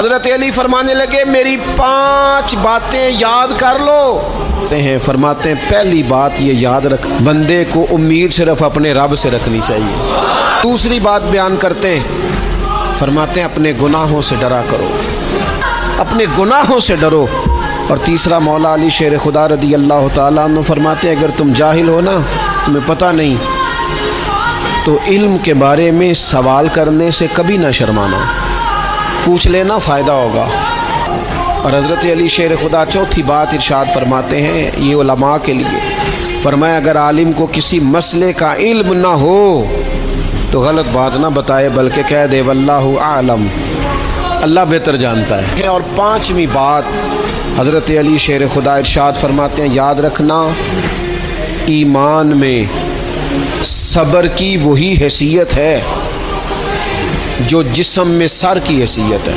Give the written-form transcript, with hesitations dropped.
حضرت علی فرمانے لگے میری 5 باتیں یاد کر لو ہیں، فرماتے ہیں پہلی بات یہ یاد رکھ، بندے کو امید صرف اپنے رب سے رکھنی چاہیے۔ دوسری بات بیان کرتے ہیں، فرماتے ہیں اپنے گناہوں سے ڈرا کرو، اپنے گناہوں سے ڈرو۔ اور تیسرا مولا علی شیر خدا رضی اللہ تعالیٰ عنہ فرماتے ہیں اگر تم جاہل ہو نا، تمہیں پتہ نہیں، تو علم کے بارے میں سوال کرنے سے کبھی نہ شرمانا، پوچھ لینا، فائدہ ہوگا۔ اور حضرت علی شیر خدا چوتھی بات ارشاد فرماتے ہیں یہ علماء کے لیے، فرمایا اگر عالم کو کسی مسئلے کا علم نہ ہو تو غلط بات نہ بتائے بلکہ کہہ دے واللہ اعلم، اللہ بہتر جانتا ہے۔ اور 5ویں بات حضرت علی شیر خدا ارشاد فرماتے ہیں یاد رکھنا، ایمان میں صبر کی وہی حیثیت ہے جو جسم میں سر کی حیثیت ہے۔